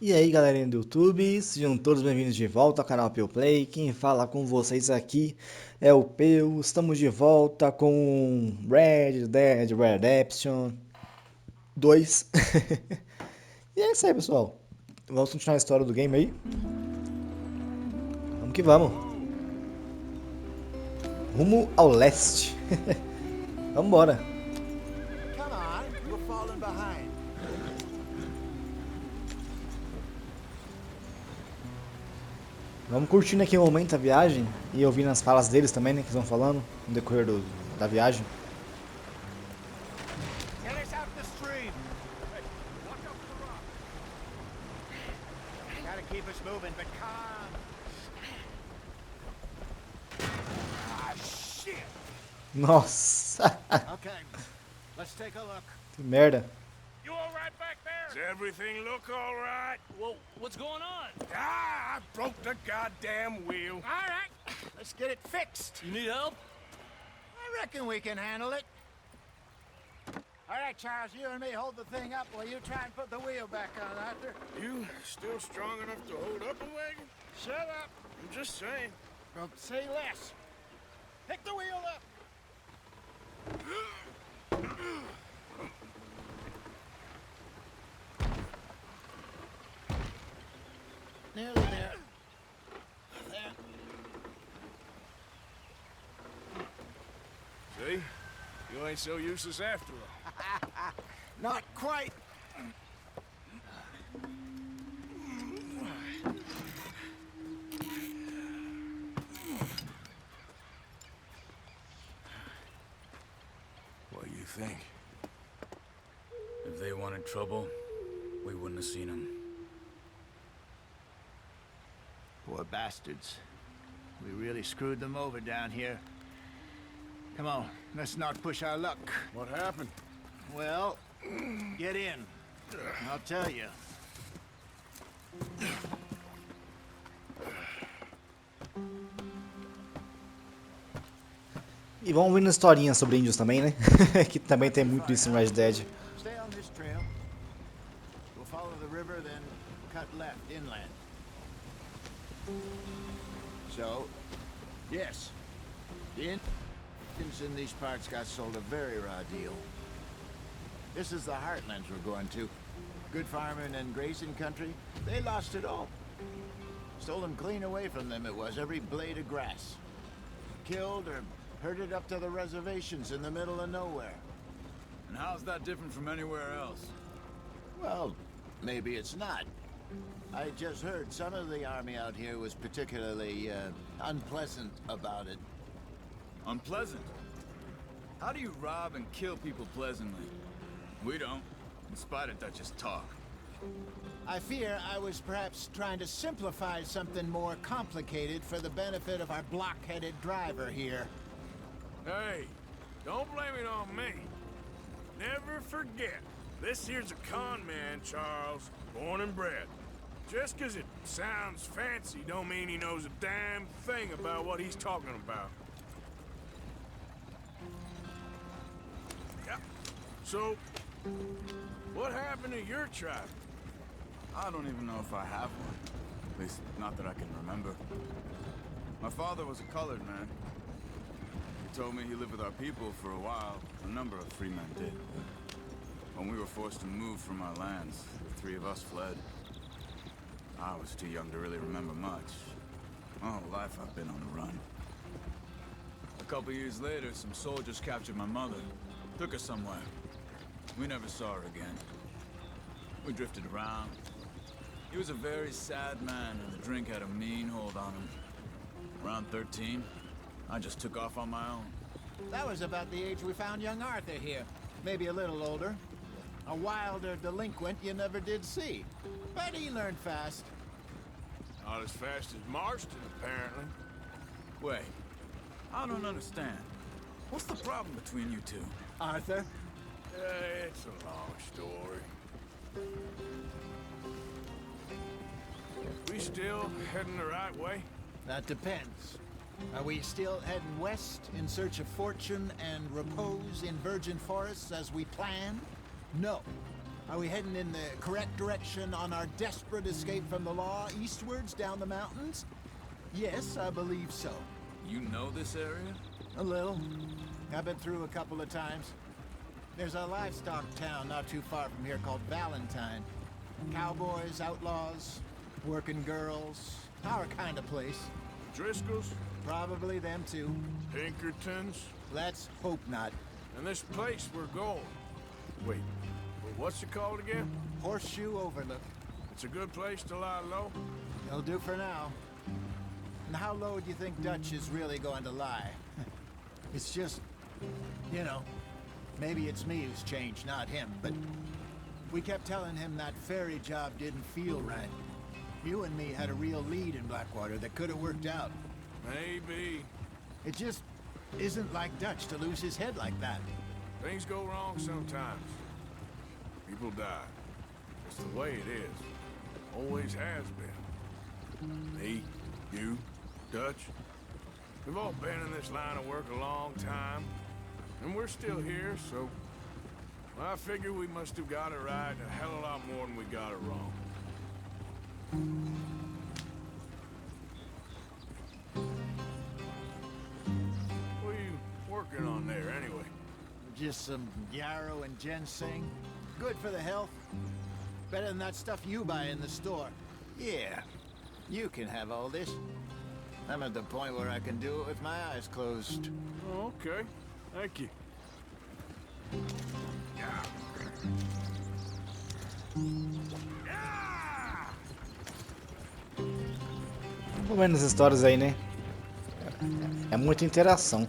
E aí galerinha do YouTube, sejam todos bem-vindos de volta ao canal PeeuPlay. Quem fala com vocês aqui é o Peu. Estamos de volta com Red Dead Redemption 2. E é isso aí, pessoal. Vamos continuar a história do game aí? Vamos que vamos. Rumo ao leste. Vambora. Come on, we're falling behind. Vamos curtindo aqui o momento da viagem e ouvindo as falas deles também, né? Que eles vão falando no decorrer da viagem. Get us out the stream. Hey, watch out for the rock. Gotta keep us moving, but calm. Ah, shit. Nossa, Okay, let's take a look. que merda. You all right back there? Does everything look all right? Whoa, what's going on? Ah, I broke the goddamn wheel. All right, let's get it fixed. You need help? I reckon we can handle it. All right, Charles, you and me hold the thing up while you try and put the wheel back on, Arthur. You still strong enough to hold up a wagon? Shut up. I'm just saying. Don't say less. Pick the wheel up. Nearly there. There. See? You ain't so useless after all. Not quite. What do you think? If they wanted trouble, we wouldn't have seen them. Poor bastards. We really screwed them over down here. Come on, let's not push our luck. What happened? Well, get in. I'll tell you. E vamos ouvindo historinhas sobre índios também, né? Que também tem muito disso em Red Dead. Stay on this trail. We'll follow the river, then cut left inland. So, yes, the Indians in these parts got sold a very raw deal. This is the heartlands we're going to. Good farming and grazing country, they lost it all. Stolen clean away from them it was, every blade of grass. Killed or herded up to the reservations in the middle of nowhere. And how's that different from anywhere else? Well, maybe it's not. I just heard some of the army out here was particularly unpleasant about it. Unpleasant? How do you rob and kill people pleasantly? We don't, in spite of Dutch's talk. I fear I was perhaps trying to simplify something more complicated for the benefit of our block-headed driver here. Hey, don't blame it on me. Never forget, this here's a con man, Charles, born and bred. Just 'cause it sounds fancy don't mean he knows a damn thing about what he's talking about. Yeah. So, what happened to your tribe? I don't even know if I have one. At least, not that I can remember. My father was a colored man. He told me he lived with our people for a while. A number of free men did. When we were forced to move from our lands, the three of us fled. I was too young to really remember much. My whole life I've been on the run. A couple years later, some soldiers captured my mother. Took her somewhere. We never saw her again. We drifted around. He was a very sad man, and the drink had a mean hold on him. Around 13, I just took off on my own. That was about the age we found young Arthur here. Maybe a little older. A wilder delinquent you never did see. But he learned fast. Not as fast as Marston, apparently. Wait, I don't understand. What's the problem between you two? Arthur? It's a long story. We still heading the right way? That depends. Are we still heading west in search of fortune and repose in virgin forests as we planned? No. Are we heading in the correct direction on our desperate escape from the law eastwards down the mountains? Yes, I believe so. You know this area? A little. I've been through a couple of times. There's a livestock town not too far from here called Valentine. Cowboys, outlaws, working girls, our kind of place. Driscoll's? Probably them too. Pinkertons? Let's hope not. And this place we're going. Wait, what's it called again? Horseshoe Overlook. It's a good place to lie low? It'll do for now. And how low do you think Dutch is really going to lie? It's just, you know, maybe it's me who's changed, not him, but we kept telling him that ferry job didn't feel right. You and me had a real lead in Blackwater that could have worked out. Maybe. It just isn't like Dutch to lose his head like that. Things go wrong sometimes. People die. It's the way it is. Always has been. Me, you, Dutch. We've all been in this line of work a long time. And we're still here, so... I figure we must have got it right a hell of a lot more than we got it wrong. What are you working on there, anyway? Just some yarrow and ginseng. Good for the health. Better than that stuff you buy in the store. Yeah, you can have all this. I'm at the point where I can do it with my eyes closed. Oh, okay. Thank you. Tô vendo as histórias aí, né? É muita interação.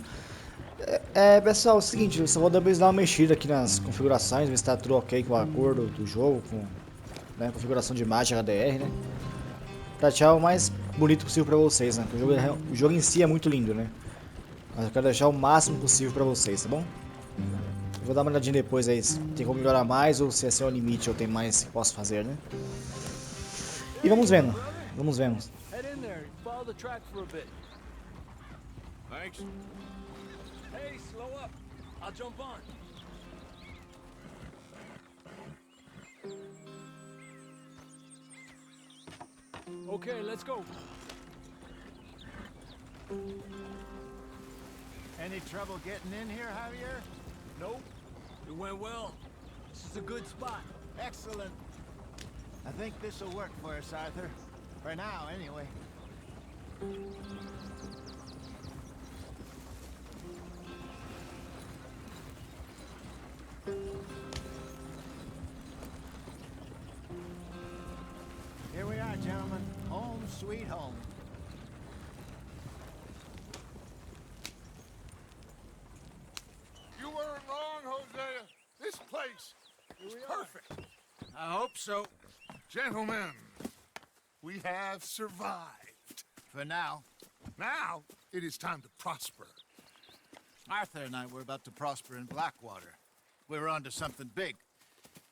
Pessoal, é o seguinte, eu só vou dar uma mexida aqui nas configurações, ver se tá tudo ok com o acordo do jogo, com né, configuração de imagem HDR, né? Pra deixar o mais bonito possível pra vocês, né? O jogo em si é muito lindo, né? Mas eu quero deixar o máximo possível pra vocês, tá bom? Eu vou dar uma olhadinha depois aí se tem como melhorar mais ou se esse é o limite ou tem mais que posso fazer, né? E vamos vendo, vamos vendo. Head in there, follow the track for a bit. Thanks. Hey, slow up. I'll jump on. Okay, let's go. Any trouble getting in here, Javier? Nope. It went well. This is a good spot. Excellent. I think this will work for us, Arthur. For now, anyway. Here we are, gentlemen. Home sweet home. You weren't wrong, Hosea. This place is perfect. I hope so. Gentlemen, we have survived. For now. Now, it is time to prosper. Arthur and I were about to prosper in Blackwater. We were onto something big.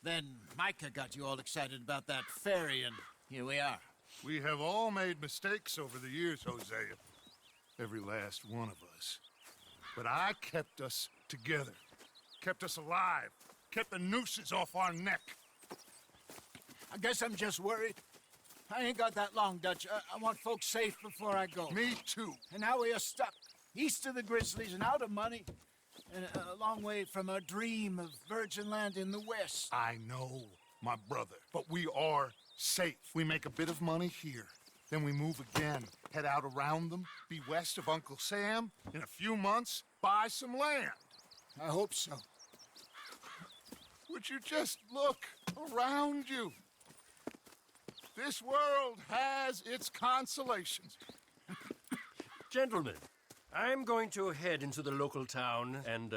Then Micah got you all excited about that ferry, and here we are. We have all made mistakes over the years, Hosea. Every last one of us. But I kept us together. Kept us alive. Kept the nooses off our neck. I guess I'm just worried. I ain't got that long, Dutch. I want folks safe before I go. Me too. And now we are stuck, east of the Grizzlies and out of money, and a long way from our dream of virgin land in the west. I know, my brother. But we are safe. We make a bit of money here. Then we move again, head out around them, be west of Uncle Sam. In a few months, buy some land. I hope so. Would you just look around you? This world has its consolations. Gentlemen, I'm going to head into the local town and,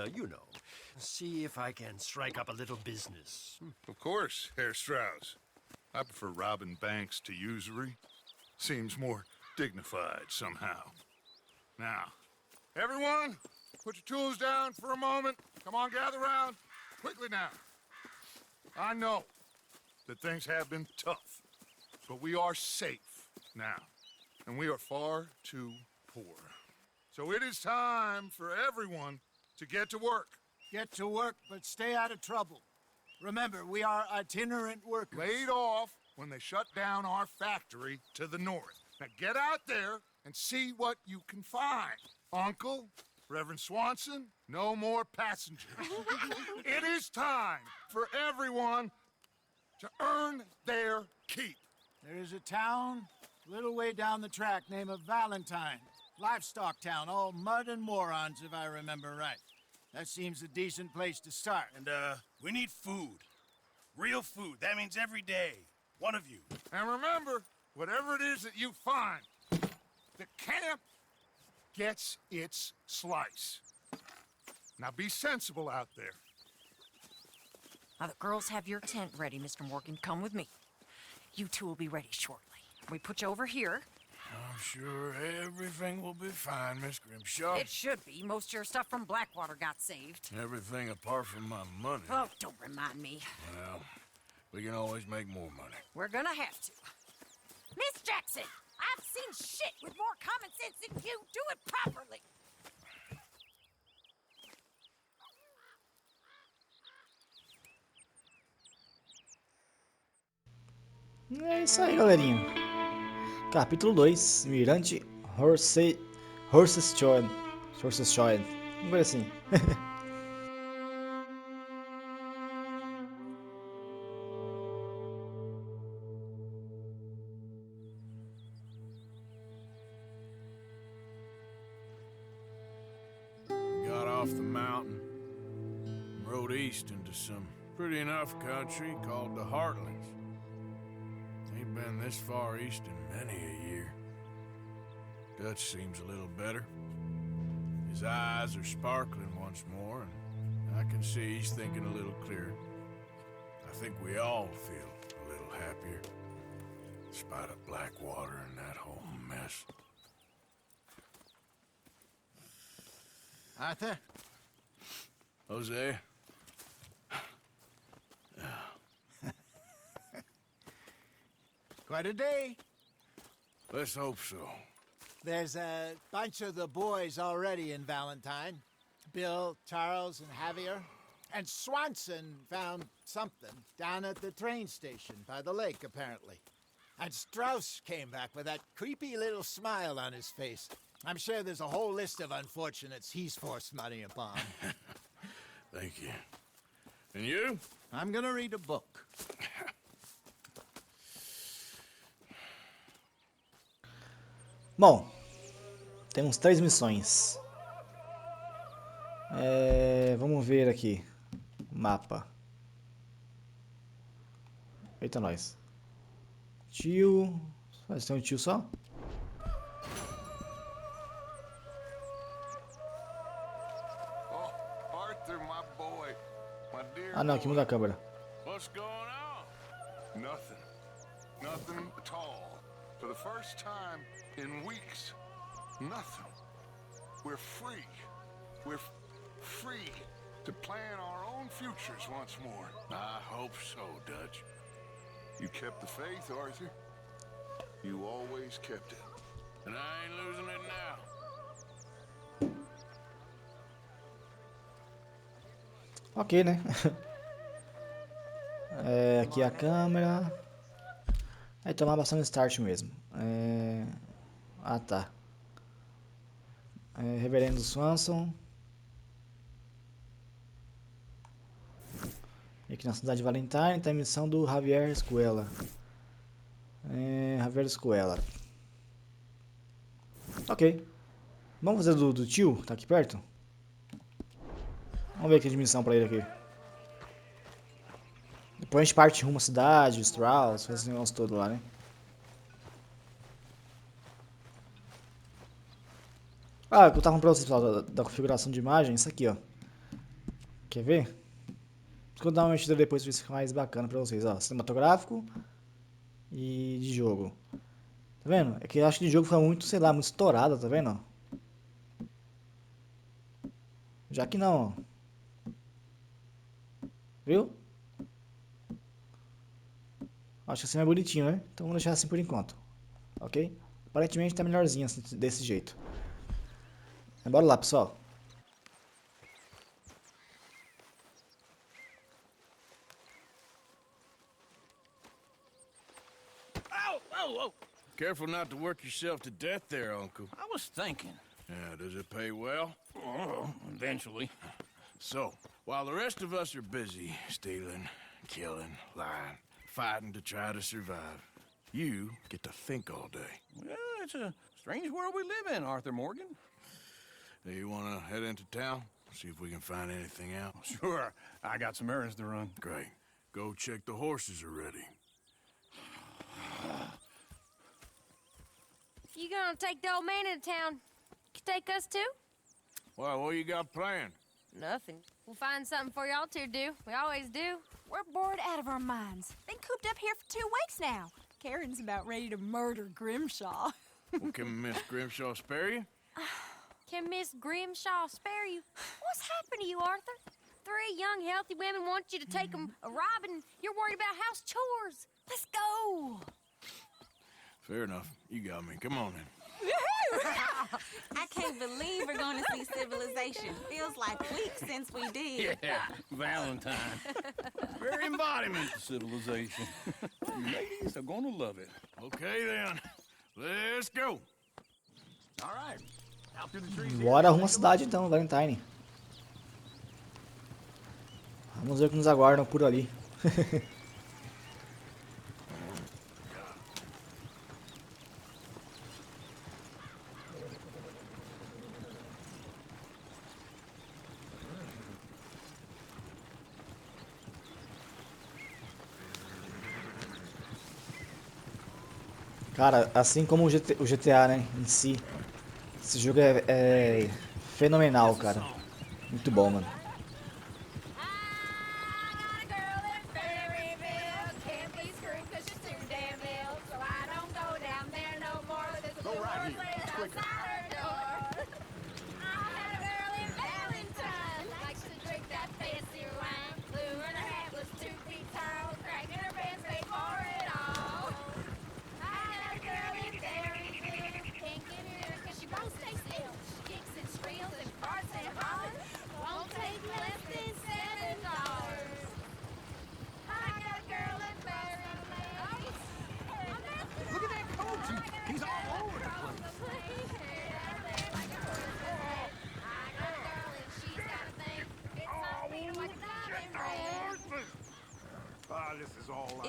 see if I can strike up a little business. Of course, Herr Strauss. I prefer robbing banks to usury. Seems more dignified somehow. Now, everyone, put your tools down for a moment. Come on, gather round. Quickly now. I know that things have been tough, but we are safe now, and we are far too poor. So it is time for everyone to get to work. Get to work, but stay out of trouble. Remember, we are itinerant workers. Laid off when they shut down our factory to the north. Now get out there and see what you can find. Uncle, Reverend Swanson, no more passengers. It is time for everyone to earn their keep. There is a town a little way down the track named Valentine. Livestock town, all mud and morons, if I remember right. That seems a decent place to start. And, we need food. Real food. That means every day. One of you. And remember, whatever it is that you find, the camp gets its slice. Now be sensible out there. Now the girls have your tent ready, Mr. Morgan. Come with me. You two will be ready shortly. We put you over here. I'm sure everything will be fine, Miss Grimshaw. It should be. Most of your stuff from Blackwater got saved. Everything apart from my money. Oh, don't remind me. Well, we can always make more money. We're gonna have to. Miss Jackson, I've seen shit with more common sense than you. Do it properly. É isso aí, galerinha. Capítulo 2, Mirante Horseschoed. Vamos ver assim. Got off the mountain, rode east into some pretty enough country called the Heartlands. Ain't been this far east in many a year. Dutch seems a little better. His eyes are sparkling once more, and I can see he's thinking a little clearer. I think we all feel a little happier, in spite of Blackwater and that whole mess. Arthur? Jose? Quite a day. Let's hope so. There's a bunch of the boys already in Valentine. Bill, Charles, and Javier. And Swanson found something down at the train station by the lake, apparently. And Strauss came back with that creepy little smile on his face. I'm sure there's a whole list of unfortunates he's forced money upon. Thank you. And you? I'm gonna read a book. Bom, temos 3 missões. Vamos ver aqui. Mapa. Eita, nós. Tio. Mas tem um tio só? Oh, Arthur, my boy. My dear Ah, não, aqui muda a câmera. What's going on? Nothing. Nothing at all. For the first time in weeks. Nothing. We're free. We're free to plan our own futures once more. I hope so, Dutch. You kept the faith, Arthur. You always kept it. And I ain't losing it now. Ok, né? Aqui a câmera. Aí tomar bastante start mesmo. Ah, tá. Reverendo Swanson. E aqui na cidade de Valentine tem a missão do Javier Escuela. Javier Escuela. Ok. Vamos fazer do tio, que tá aqui perto? Vamos ver aqui de missão pra ele aqui. Depois a gente parte rumo à cidade, Strauss, faz esse negócio todo lá, né? Ah, eu tava falando pra vocês, pessoal, da configuração de imagem, isso aqui, ó. Quer ver? Vou dar uma mexida depois pra ver se fica mais bacana pra vocês, ó. Cinematográfico e de jogo. Tá vendo? É que eu acho que de jogo fica muito, sei lá, muito estourada, tá vendo? Já que não, ó. Viu? Acho que assim é bonitinho, né? Então vamos deixar assim por enquanto. Ok? Aparentemente tá melhorzinho assim, desse jeito. Bora lá, pessoal. Whoa, whoa. Careful not to work yourself to death there, Uncle. I was thinking. Yeah, does it pay well? Oh, eventually. So, while the rest of us are busy stealing, killing, lying, fighting to try to survive, you get to think all day. Well, it's a strange world we live in, Arthur Morgan. Do you want to head into town? See if we can find anything out? Sure, I got some errands to run. Great. Go check the horses are ready. You gonna take the old man into town? You take us too? Well, what you got planned? Nothing. We'll find something for y'all to do. We always do. We're bored out of our minds. Been cooped up here for 2 weeks now. Karen's about ready to murder Grimshaw. Well, can Miss Grimshaw spare you? Can Miss Grimshaw spare you? What's happened to you, Arthur? 3 young, healthy women want you to take them a robbing. You're worried about house chores. Let's go. Fair enough. You got me. Come on then. I can't believe we're going to see Civilization. Feels like weeks since we did. Yeah, Valentine. Very embodiment of civilization. Ladies are gonna love it. Okay then. Let's go. All right. Out through the trees. Bora rumo à cidade então, Valentine. Vamos ver o que nos aguardam por ali. Cara, assim como o GTA, né, em si, esse jogo é fenomenal, cara. Muito bom, mano.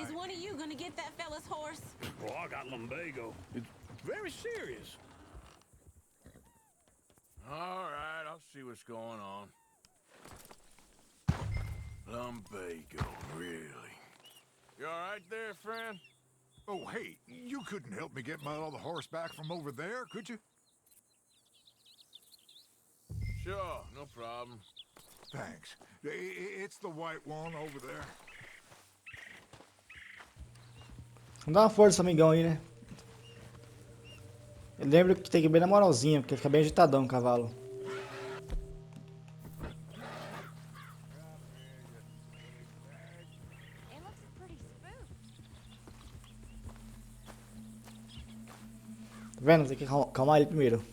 Is one of you gonna get that fella's horse? Oh, I got lumbago. It's very serious. All right, I'll see what's going on. Lumbago, really? You all right there, friend? Oh, hey, you couldn't help me get my other horse back from over there, could you? Sure, no problem. Thanks. It's the white one over there. Vamos dar uma força pro amigão aí, né? Eu lembro que tem que ir bem na moralzinha, porque fica bem agitadão o cavalo. Tá vendo? Tem que calmar ele primeiro.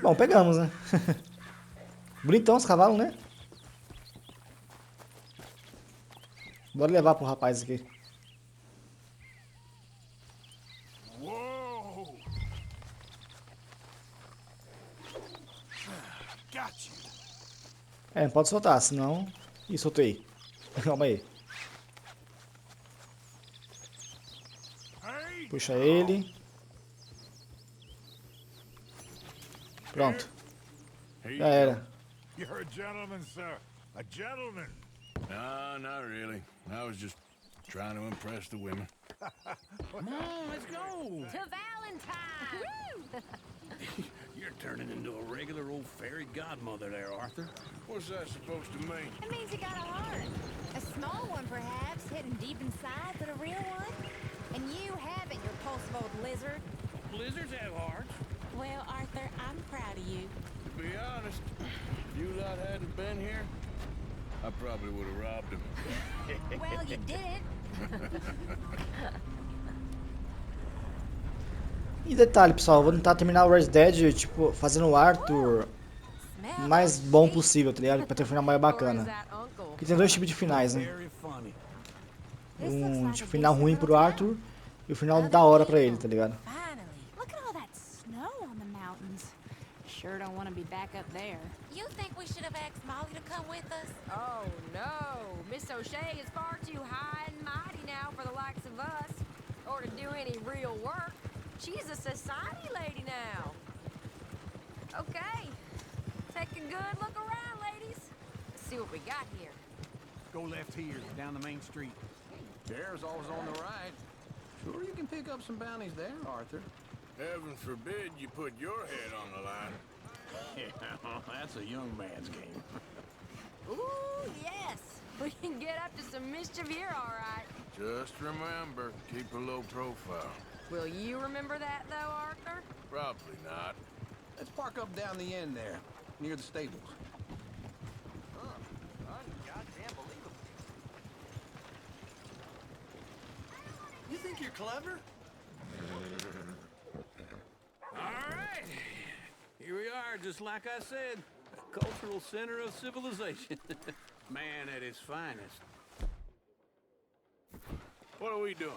Bom, pegamos, né? Bonitão os cavalos, né? Bora levar pro rapaz aqui. Whoa! Got you. Não pode soltar, senão... Ih, soltei. Calma aí. Puxa ele. Pronto. Já era. You're a gentleman, sir. A gentleman. No, not really. I was just trying to impress the women. Come on, let's go. To Valentine! You're turning into a regular old fairy godmother there, Arthur. What's that supposed to mean? It means you got a heart. A small one, perhaps, hidden deep inside, but a real one. And you haven't, you repulsive old lizard. Blizzards have hearts. Well, Arthur, I'm proud of you. To be honest, if you lot hadn't been here, I probably would have robbed him. Well, Well, you did. E detalhe, pessoal, eu vou tentar terminar o Red Dead, tipo, fazendo o Arthur mais bom possível, tá ligado? Pra ter um final mais bacana. Porque tem dois tipos de finais, né? Um tipo, final ruim pro Arthur e o final da hora pra ele, tá ligado? Look at all that snow on the mountains. Sure don't want to be back up there. You think we should have asked Molly to come with us? Oh, no. Miss O'Shea is far too high and mighty now for the likes of us. Or to do any real work. She's a society lady now. Okay. Take a good look around, ladies. Let's see what we got here. Go left here, down the main street. There's always on the right. Sure you can pick up some bounties there, Arthur. Heaven forbid you put your head on the line. Yeah, that's a young man's game. Ooh, yes. We can get up to some mischief here, all right. Just remember, keep a low profile. Will you remember that, though, Arthur? Probably not. Let's park up down the end there, near the stables. Goddamn believable. You think you're clever? All right. Here we are, just like I said. A cultural center of civilization. Man at its finest. What are we doing?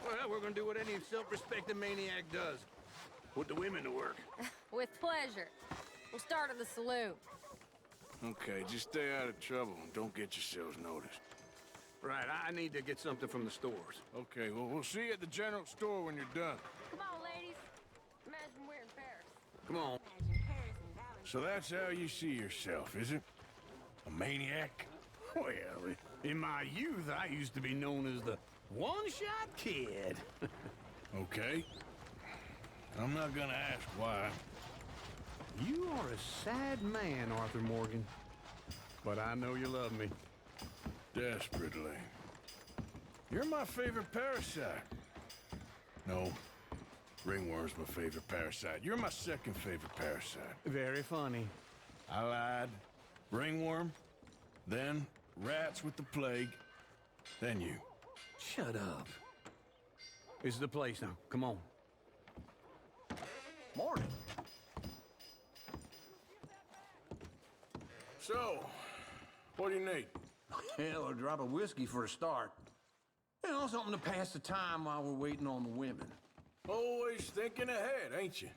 Well, we're gonna do what any self-respecting maniac does. Put the women to work. With pleasure. We'll start at the saloon. Okay, just stay out of trouble and don't get yourselves noticed. Right, I need to get something from the stores. Okay, well, we'll see you at the general store when you're done. Come on, ladies. Imagine we're in Paris. Come on. So that's how you see yourself, is it? A maniac? Well, in my youth, I used to be known as the one-shot kid. Okay. I'm not gonna ask why. You are a sad man, Arthur Morgan. But I know you love me. Desperately. You're my favorite parasite. No, ringworm's my favorite parasite. You're my second favorite parasite. Very funny. I lied. Ringworm, then rats with the plague, then you. Shut up. This is the place now. Come on. Morning. So, what do you need? Hell, a drop of whiskey for a start. You know, something to pass the time while we're waiting on the women. Always thinking ahead, ain't you?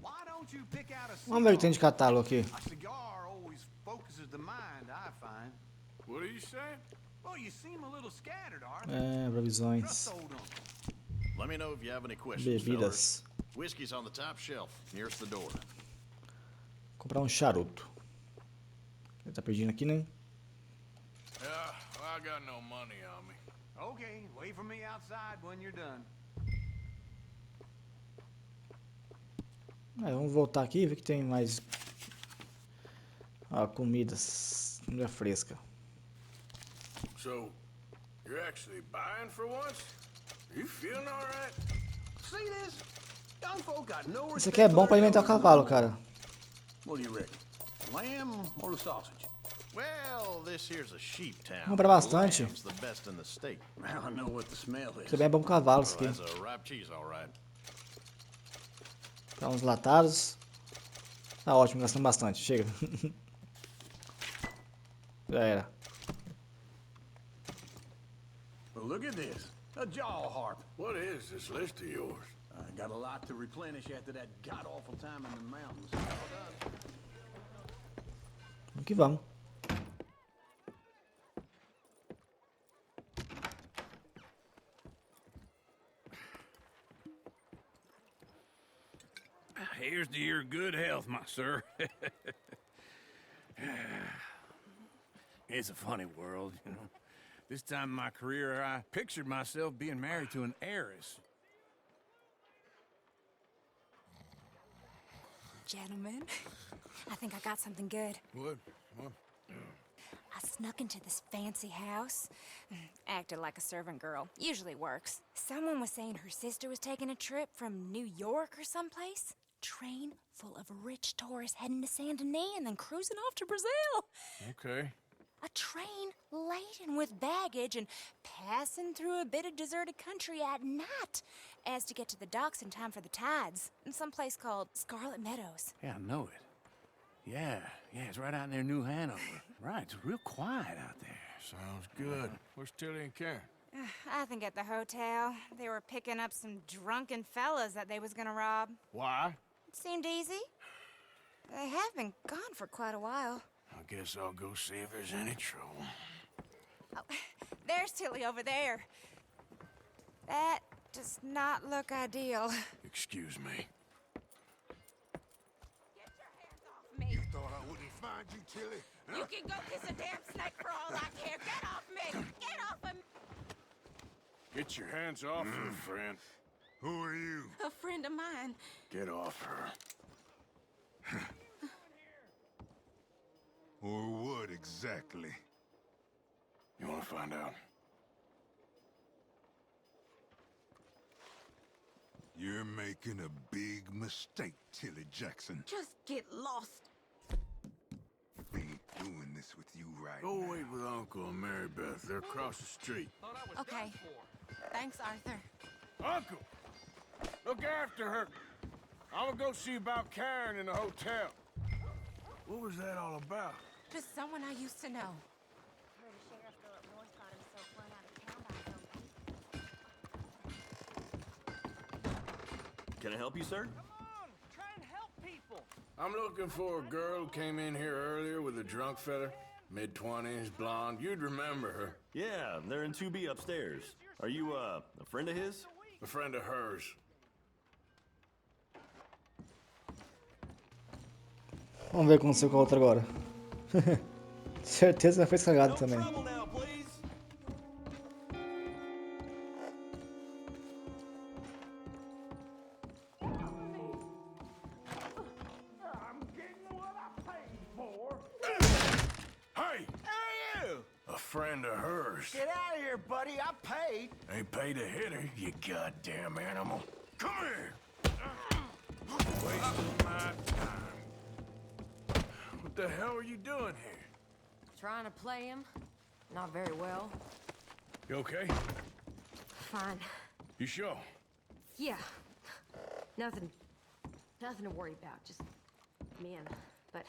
Why don't you pick out a Vamos ver o que tem de catálogo aqui. A cigar always focuses the mind, I find. What are you saying? Well, you seem a little scattered, Arthur. Provisões. Just hold on. Let me know if you have any questions, fellas. Bebidas. Whiskey's on the top shelf, nearest the door. Comprar um charuto. Ele tá pedindo aqui, né? Yeah, I got no money on me. Okay, wait for me outside when you're done. Vamos voltar aqui e ver que tem mais comidas. Comida fresca. So, you're actually buying for once? Are you feeling all right? See this? Young folk got no Isso aqui é bom pra alimentar o cavalo, cara. What do you reckon? Lamb or the sausage? Well, this here's a sheep town. Compra bastante. Lamb's the best in the state. I know what the smell is. Isso também é bom pro cavalo, isso Oh, aqui. that's a ripe cheese, all right. Tá uns latados. Tá ótimo, gastando bastante. Chega. Já era. Well, look at this. A jaw harp. What is this list of yours? I got a lot to replenish after that god-awful time in the mountains. Vamos que vamos. Here's to your good health, my sir. It's a funny world, you know. This time in my career, I pictured myself being married to an heiress. Gentlemen, I think I got something good. What? I snuck into this fancy house. Acted like a servant girl. Usually works. Someone was saying her sister was taking a trip from New York or someplace. Train full of rich tourists heading to Saint Denis and then cruising off to Brazil. Okay. A train laden with baggage and passing through a bit of deserted country at night as to get to the docks in time for the tides in some place called Scarlet Meadows. Yeah, I know it. Yeah, it's right out near New Hanover. Right, it's real quiet out there. Sounds good. Where's Tilly and Karen? I think at the hotel. They were picking up some drunken fellas that they was gonna rob. Why? It seemed easy. They have been gone for quite a while. I guess I'll go see if there's any trouble. Oh, there's Tilly over there. That does not look ideal. Excuse me. Get your hands off me. Thought I wouldn't find you, Tilly? You can go kiss a damn snake for all I care. Get off me! Get off of me! Get your hands off her, friend. Who are you? A friend of mine. Get off her. Or what exactly? You want to find out? You're making a big mistake, Tilly Jackson. Just get lost. We ain't doing this with you right Go now. wait with Uncle and Mary Beth. They're across the street. Okay. Thanks, Arthur. Uncle! Look after her. I'm gonna go see about Karen in the hotel. What was that all about? Just someone I used to know. Heard a sheriff go up north got himself run out of town by his own people. Can I help you, sir? I'm looking for a girl who came in here earlier with a drunk fella. Mid-20s, blonde. You'd remember her. Yeah, they're in 2B upstairs. Are you, a friend of his? A friend of hers. Vamos ver o que aconteceu com a outra agora. Certeza que foi cagado também. Friend of hers. Get out of here, buddy. I paid. Ain't paid to hit her, you goddamn animal. Come here. Wasting my time. What the hell are you doing here? Trying to play him. Not very well. You okay? Fine. You sure? Yeah. Nothing to worry about. Just men. But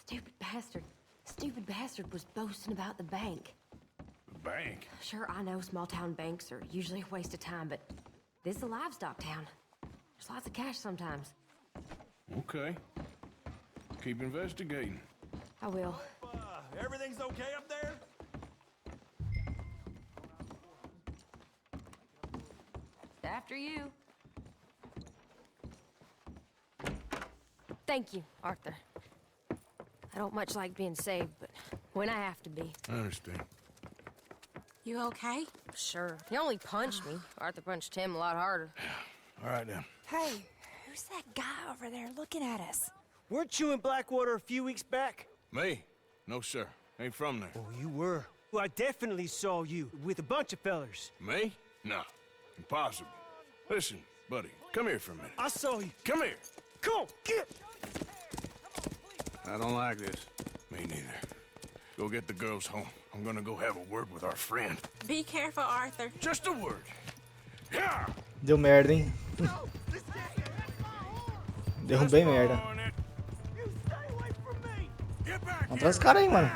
stupid bastard was boasting about the bank. The bank? Sure, I know small town banks are usually a waste of time, but this is a livestock town. There's lots of cash sometimes. Okay. Keep investigating. I will. Everything's okay up there? After you. Thank you, Arthur. I don't much like being saved, but when I have to be. I understand. You okay? Sure. He only punched me. Arthur punched him a lot harder. All right, then. Hey, who's that guy over there looking at us? Weren't you in Blackwater a few weeks back? Me? No, sir. Ain't from there. Oh, you were. Well, I definitely saw you with a bunch of fellers. Me? No. Impossible. Listen, buddy, come here for a minute. I saw you. Come here. Come on, get! I don't like this. Me neither. Go get the girls home. I'm gonna go have a word with our friend. Be careful, Arthur. Just a word. Yeah. Deu merda, hein? Derrubei merda. Vamos atrás dos caras aí, mano.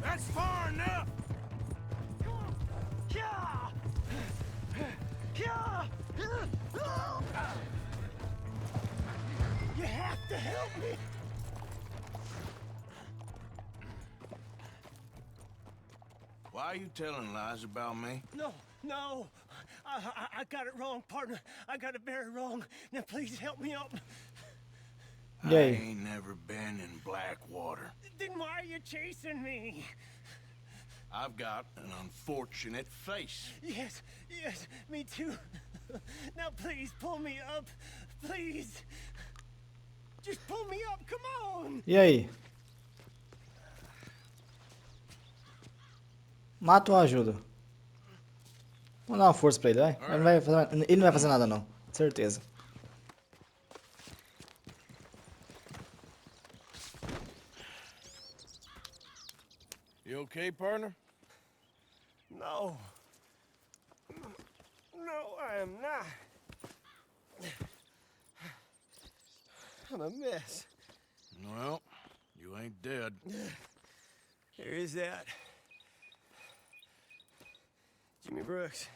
That's far enough. You have to help me! Why are you telling lies about me? No. I got it wrong, partner. I got it very wrong. Now please help me up. E I aí? ain't never been in Blackwater. Then why are you chasing me? I've got an unfortunate face. Yes, me too. Now please pull me up. Please. Just pull me up, come on. E aí? Mata ou ajuda? Vamos dar uma força pra ele, vai. Ele não vai fazer nada não, certeza. You okay, partner? No. No, I am not. I'm a mess. Well, you ain't dead. There is that. Jimmy Brooks.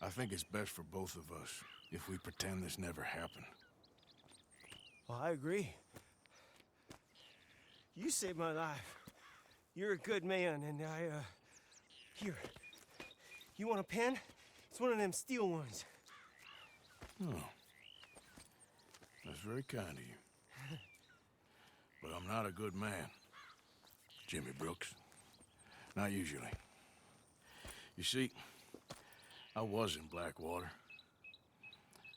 I think it's best for both of us if we pretend this never happened. Well, I agree. You saved my life. You're a good man, and here. You want a pen? It's one of them steel ones. Oh. That's very kind of you. But I'm not a good man, Jimmy Brooks. Not usually. You see, I was in Blackwater.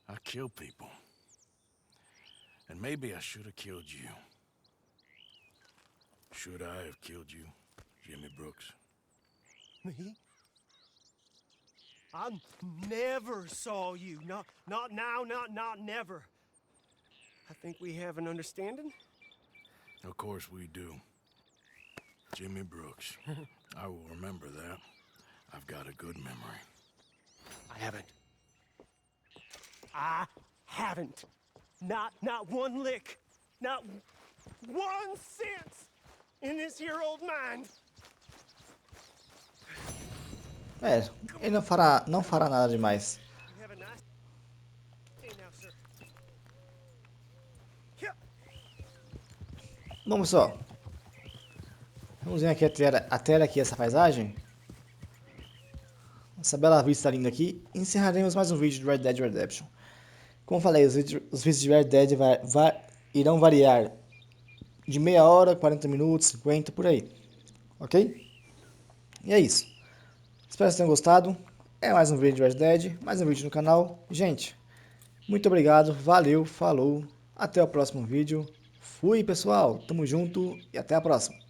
I killed people. And maybe I should have killed you. Should I have killed you, Jimmy Brooks? Me? I never saw you. Not now, not never. I think we have an understanding. Of course we do. Jimmy Brooks. I will remember that. I've got a good memory. I haven't. Not one lick. Not 1 cent in this here old mind. Ele não fará nada demais. You have a nice day now, sir. Vamos só. Vamos ver aqui a tela aqui, essa paisagem. Essa bela vista linda aqui. Encerraremos mais um vídeo de Red Dead Redemption. Como falei, os vídeos de Red Dead irão variar de meia hora, 40 minutos, 50, por aí. Ok? E é isso. Espero que vocês tenham gostado. É mais um vídeo de Red Dead, mais um vídeo no canal. Gente, muito obrigado, valeu, falou. Até o próximo vídeo. Fui, pessoal. Tamo junto e até a próxima.